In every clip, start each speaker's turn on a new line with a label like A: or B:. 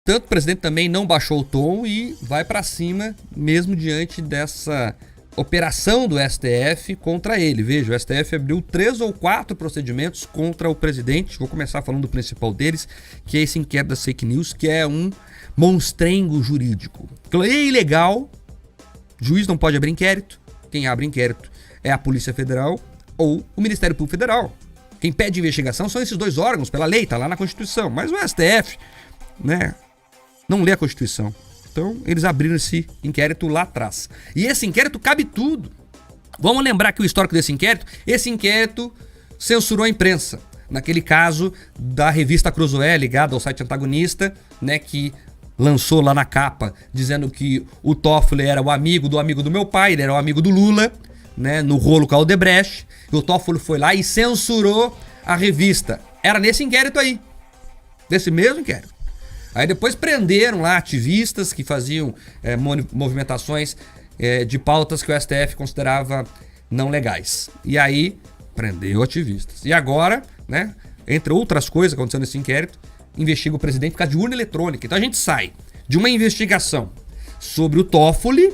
A: tanto o presidente também não baixou o tom e vai para cima, mesmo diante dessa operação do STF contra ele. Veja, o STF abriu 3 ou 4 procedimentos contra o presidente. Vou começar falando do principal deles, que é esse inquérito das fake news, que é um monstrengo jurídico. É ilegal, o juiz não pode abrir inquérito. Quem abre inquérito é a Polícia Federal ou o Ministério Público Federal. Quem pede investigação são esses 2 órgãos, pela lei, tá lá na Constituição. Mas o STF, né, não lê a Constituição. Então, eles abriram esse inquérito lá atrás. E esse inquérito cabe tudo. Vamos lembrar que o histórico desse inquérito, esse inquérito censurou a imprensa. Naquele caso da revista Cruzoé, ligada ao site antagonista, né, que lançou lá na capa, dizendo que o Toffoli era o amigo do meu pai, ele era o amigo do Lula, né, no rolo com a Odebrecht. E o Toffoli foi lá e censurou a revista. Era nesse inquérito aí. Desse mesmo inquérito. Aí depois prenderam lá ativistas que faziam movimentações de pautas que o STF considerava não legais. E aí prendeu ativistas. E agora, né, entre outras coisas acontecendo nesse inquérito, investiga o presidente por causa de urna eletrônica. Então a gente sai de uma investigação sobre o Toffoli,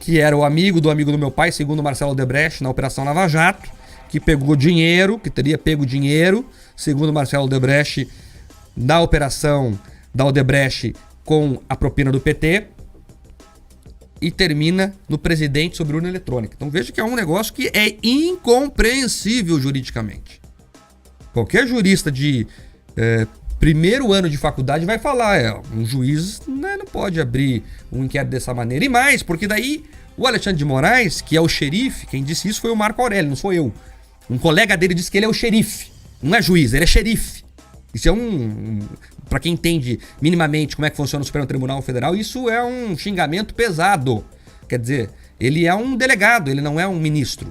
A: que era o amigo do meu pai, segundo Marcelo Odebrecht, na Operação Lava Jato, que pegou dinheiro, que teria pego dinheiro, segundo Marcelo Odebrecht, na Operação da Odebrecht com a propina do PT, e termina no presidente sobre urna eletrônica. Então veja que é um negócio que é incompreensível juridicamente. Qualquer jurista de primeiro ano de faculdade vai falar, um juiz não pode abrir um inquérito dessa maneira. E mais, porque daí o Alexandre de Moraes, que é o xerife, quem disse isso foi o Marco Aurélio, não sou eu. Um colega dele disse que ele é o xerife, não é juiz, ele é xerife. Isso é para quem entende minimamente como é que funciona o Supremo Tribunal Federal, isso é um xingamento pesado. Quer dizer, ele é um delegado, ele não é um ministro.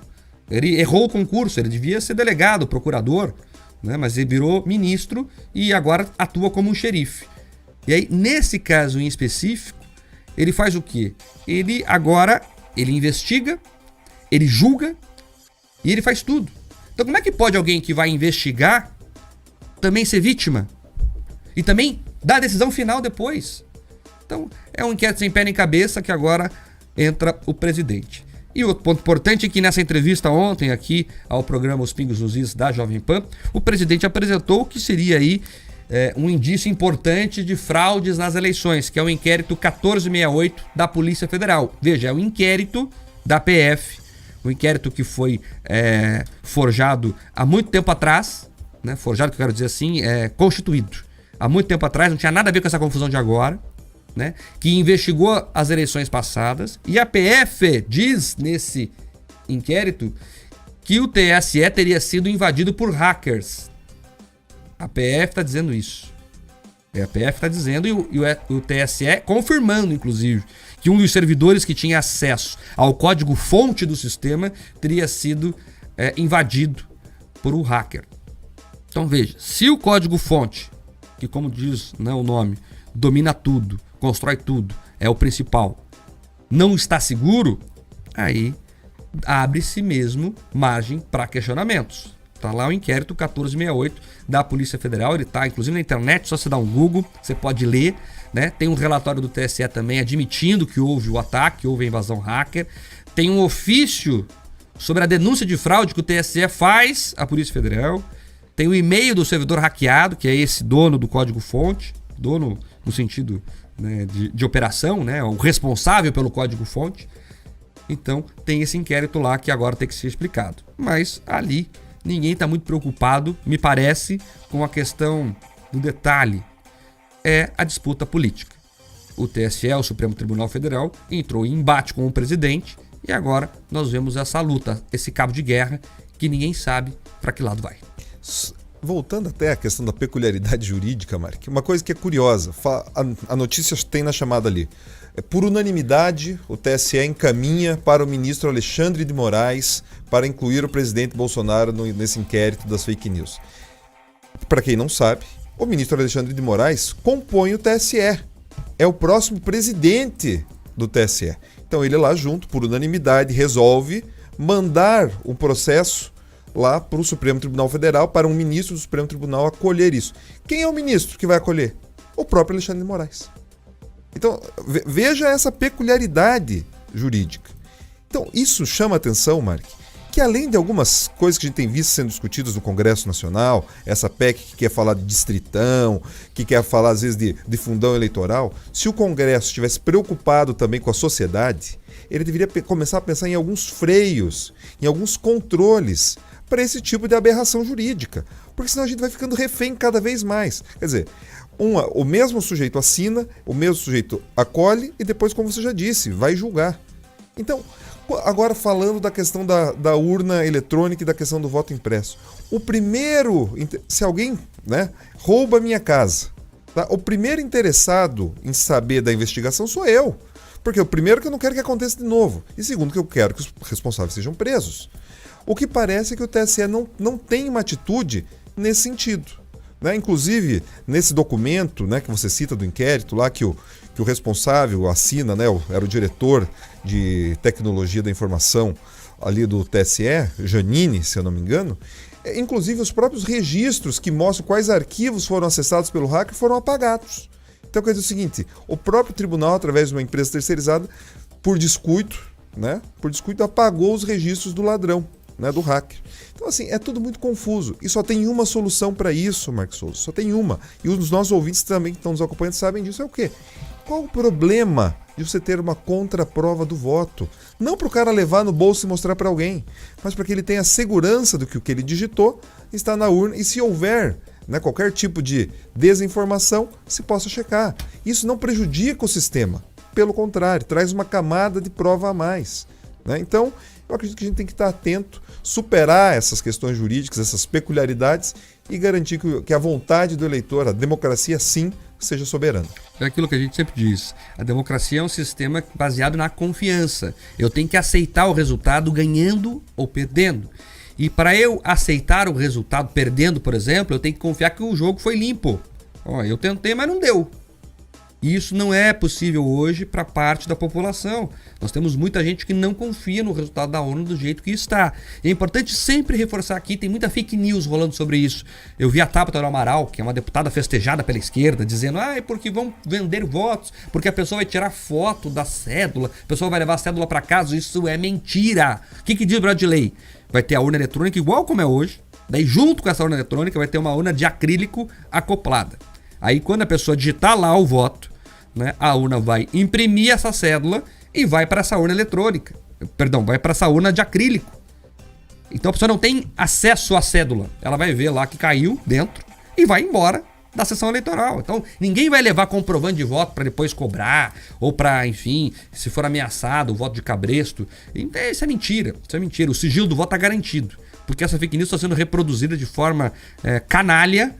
A: Ele errou o concurso, ele devia ser delegado, procurador, né? Mas ele virou ministro e agora atua como um xerife. E aí, nesse caso em específico, ele faz o quê? Ele investiga, ele julga e ele faz tudo. Então como é que pode alguém que vai investigar também ser vítima? E também dar a decisão final depois. Então, é um inquérito sem pé nem cabeça que agora entra o presidente. E outro ponto importante é que nessa entrevista ontem aqui ao programa Os Pingos nos Is da Jovem Pan, o presidente apresentou o que seria aí um indício importante de fraudes nas eleições, que é o inquérito 1468 da Polícia Federal. Veja, é o inquérito da PF, um inquérito que foi forjado há muito tempo atrás, né? Forjado, que eu quero dizer assim, constituído há muito tempo atrás, não tinha nada a ver com essa confusão de agora, né? Que investigou as eleições passadas, e a PF diz nesse inquérito que o TSE teria sido invadido por hackers. A PF está dizendo isso. A PF está dizendo, e o TSE confirmando, inclusive, que um dos servidores que tinha acesso ao código-fonte do sistema teria sido invadido por um hacker. Então veja, se o código-fonte, que como diz, né, o nome, domina tudo, constrói tudo, é o principal, não está seguro, aí abre-se mesmo margem para questionamentos. Está lá o inquérito 1468 da Polícia Federal, ele está inclusive na internet, só você dá um Google, você pode ler, né? Tem um relatório do TSE também admitindo que houve o ataque, houve a invasão hacker. Tem um ofício sobre a denúncia de fraude que o TSE faz à Polícia Federal. Tem o e-mail do servidor hackeado, que é esse dono do código-fonte, dono no sentido, né, de operação, né, o responsável pelo código-fonte. Então tem esse inquérito lá que agora tem que ser explicado. Mas ali ninguém está muito preocupado, me parece, com a questão do detalhe. É a disputa política. O TSE, o Supremo Tribunal Federal, entrou em embate com o presidente e agora nós vemos essa luta, esse cabo de guerra que ninguém sabe para que lado vai.
B: Voltando até à questão da peculiaridade jurídica, Mark, uma coisa que é curiosa, a notícia tem na chamada ali. Por unanimidade, o TSE encaminha para o ministro Alexandre de Moraes para incluir o presidente Bolsonaro nesse inquérito das fake news. Para quem não sabe, o ministro Alexandre de Moraes compõe o TSE. É o próximo presidente do TSE. Então ele lá junto, por unanimidade, resolve mandar o processo lá para o Supremo Tribunal Federal, para um ministro do Supremo Tribunal acolher isso. Quem é o ministro que vai acolher? O próprio Alexandre de Moraes. Então, veja essa peculiaridade jurídica. Então, isso chama atenção, Mark, que além de algumas coisas que a gente tem visto sendo discutidas no Congresso Nacional, essa PEC que quer falar de distritão, que quer falar às vezes de fundão eleitoral, se o Congresso estivesse preocupado também com a sociedade, ele deveria começar a pensar em alguns freios, em alguns controles para esse tipo de aberração jurídica, porque senão a gente vai ficando refém cada vez mais. Quer dizer, o mesmo sujeito assina, o mesmo sujeito acolhe e depois, como você já disse, vai julgar. Então, agora falando da questão da urna eletrônica e da questão do voto impresso. O primeiro, se alguém, né, rouba a minha casa, tá? O primeiro interessado em saber da investigação sou eu. Porque o primeiro que eu não quero que aconteça de novo. E segundo que eu quero que os responsáveis sejam presos. O que parece é que o TSE não tem uma atitude nesse sentido. Né? Inclusive, nesse documento, né, que você cita do inquérito lá, que o responsável assina, né, era o diretor de tecnologia da informação ali do TSE, Janine, se eu não me engano, inclusive os próprios registros que mostram quais arquivos foram acessados pelo hacker foram apagados. Então quer dizer o seguinte, o próprio tribunal, através de uma empresa terceirizada, por descuido, apagou os registros do ladrão, né, do hacker. Então assim, é tudo muito confuso. E só tem uma solução para isso, Marcos Souza, só tem uma. E os nossos ouvintes também que estão nos acompanhando sabem disso, é o quê? Qual o problema de você ter uma contraprova do voto? Não para o cara levar no bolso e mostrar para alguém, mas para que ele tenha segurança do que o que ele digitou está na urna e se houver, né, qualquer tipo de desinformação, se possa checar. Isso não prejudica o sistema, pelo contrário, traz uma camada de prova a mais. Né? Então, eu acredito que a gente tem que estar atento, superar essas questões jurídicas, essas peculiaridades e garantir que a vontade do eleitor, a democracia sim, seja soberana.
A: É aquilo que a gente sempre diz, a democracia é um sistema baseado na confiança. Eu tenho que aceitar o resultado ganhando ou perdendo. E para eu aceitar o resultado perdendo, por exemplo, eu tenho que confiar que o jogo foi limpo. Eu tentei, mas não deu. E isso não é possível hoje para parte da população. Nós temos muita gente que não confia no resultado da ONU do jeito que está. E é importante sempre reforçar aqui, tem muita fake news rolando sobre isso. Eu vi a Tabata do Amaral, que é uma deputada festejada pela esquerda, dizendo é porque vão vender votos, porque a pessoa vai tirar foto da cédula, a pessoa vai levar a cédula para casa. Isso é mentira. O que diz o projeto de lei? Vai ter a urna eletrônica igual como é hoje, daí junto com essa urna eletrônica vai ter uma urna de acrílico acoplada. Aí quando a pessoa digitar lá o voto, né, a urna vai imprimir essa cédula e vai para essa urna eletrônica. Vai para essa urna de acrílico. Então a pessoa não tem acesso à cédula. Ela vai ver lá que caiu dentro e vai embora da sessão eleitoral. Então ninguém vai levar comprovante de voto para depois cobrar ou para, enfim, se for ameaçado o voto de cabresto. Isso é mentira. Isso é mentira. O sigilo do voto está garantido. Porque essa fake news está sendo reproduzida de forma canalha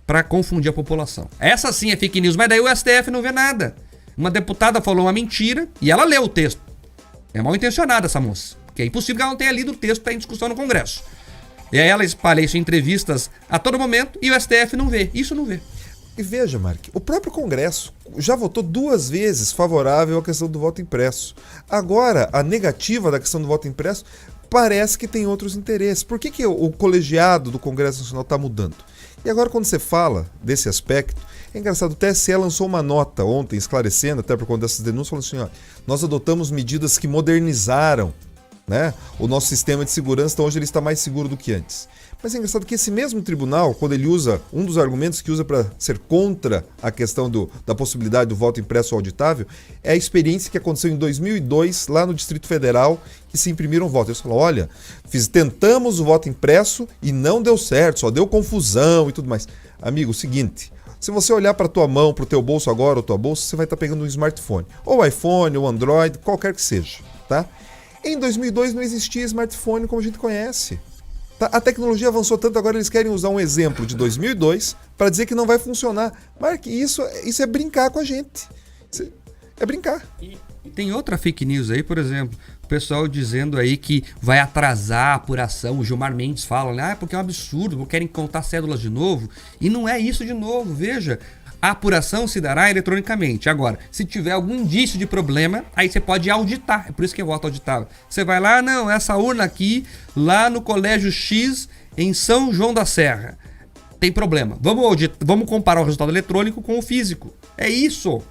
A: para confundir a população. Essa sim é fake news, mas daí o STF não vê nada. Uma deputada falou uma mentira e ela leu o texto. É mal intencionada essa moça, porque é impossível que ela não tenha lido o texto que está em discussão no Congresso. E aí ela espalha isso em entrevistas a todo momento e o STF não vê. Isso não vê.
B: E veja, Mark, o próprio Congresso já votou 2 vezes favorável à questão do voto impresso. Agora, a negativa da questão do voto impresso parece que tem outros interesses. Por que o colegiado do Congresso Nacional está mudando? E agora quando você fala desse aspecto, é engraçado, o TSE lançou uma nota ontem, esclarecendo, até por conta dessas denúncias, falando assim, nós adotamos medidas que modernizaram, né, o nosso sistema de segurança, então hoje ele está mais seguro do que antes. Mas é engraçado que esse mesmo tribunal, quando ele usa, um dos argumentos que usa para ser contra a questão da possibilidade do voto impresso ou auditável, é a experiência que aconteceu em 2002, lá no Distrito Federal, que se imprimiram votos. Eles falam, olha, tentamos o voto impresso e não deu certo, só deu confusão e tudo mais. Amigo, o seguinte, se você olhar para a tua mão, para o teu bolso agora, ou tua bolsa, você vai estar pegando um smartphone, ou iPhone, ou Android, qualquer que seja, tá? Em 2002 não existia smartphone como a gente conhece. A tecnologia avançou tanto, agora eles querem usar um exemplo de 2002 para dizer que não vai funcionar. Mark, isso é brincar com a gente. É brincar.
A: E tem outra fake news aí, por exemplo, o pessoal dizendo aí que vai atrasar a apuração. O Gilmar Mendes fala, né? Porque é um absurdo, querem contar cédulas de novo. E não é isso de novo, veja. A apuração se dará eletronicamente. Agora, se tiver algum indício de problema, aí você pode auditar. É por isso que é voto auditável. Você vai lá, não, essa urna aqui, lá no Colégio X, em São João da Serra. tem problema. Vamos comparar o resultado eletrônico com o físico. É isso.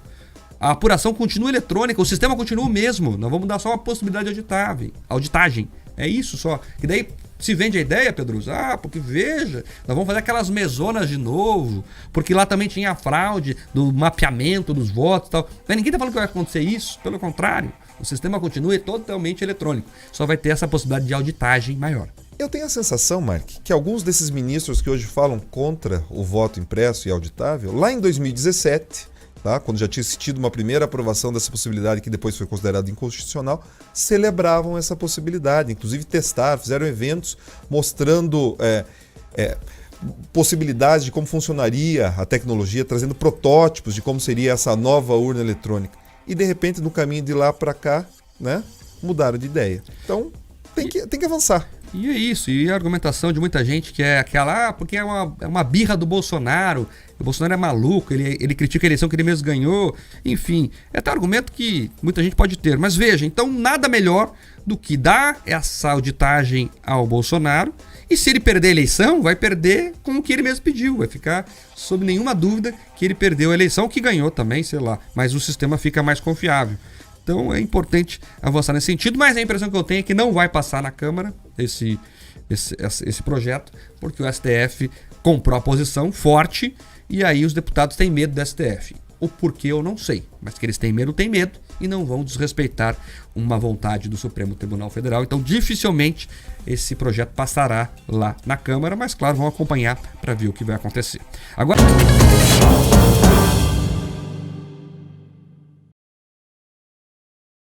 A: A apuração continua eletrônica, o sistema continua o mesmo. Nós vamos dar só uma possibilidade de auditagem. É isso só. E daí se vende a ideia, Pedroso, porque veja, nós vamos fazer aquelas mesonas de novo, porque lá também tinha a fraude do mapeamento dos votos e tal. Mas ninguém tá falando que vai acontecer isso, pelo contrário. O sistema continua totalmente eletrônico. Só vai ter essa possibilidade de auditagem maior.
B: Eu tenho a sensação, Mark, que alguns desses ministros que hoje falam contra o voto impresso e auditável, lá em 2017, tá, quando já tinha tido uma primeira aprovação dessa possibilidade que depois foi considerada inconstitucional, celebravam essa possibilidade, inclusive testaram, fizeram eventos mostrando possibilidades de como funcionaria a tecnologia, trazendo protótipos de como seria essa nova urna eletrônica. E de repente, no caminho de lá para cá, né, mudaram de ideia. Então, tem que avançar.
A: E é isso, e a argumentação de muita gente que é aquela, porque é uma birra do Bolsonaro, o Bolsonaro é maluco, ele critica a eleição que ele mesmo ganhou, enfim, é até um argumento que muita gente pode ter, mas veja, então nada melhor do que dar essa auditagem ao Bolsonaro, e se ele perder a eleição, vai perder com o que ele mesmo pediu, vai ficar sob nenhuma dúvida que ele perdeu a eleição, que ganhou também, sei lá, mas o sistema fica mais confiável. Então é importante avançar nesse sentido, mas a impressão que eu tenho é que não vai passar na Câmara esse projeto, porque o STF comprou a posição forte e aí os deputados têm medo do STF. O porquê eu não sei, mas que eles têm medo e não vão desrespeitar uma vontade do Supremo Tribunal Federal. Então dificilmente esse projeto passará lá na Câmara, mas claro, vão acompanhar para ver o que vai acontecer. Agora...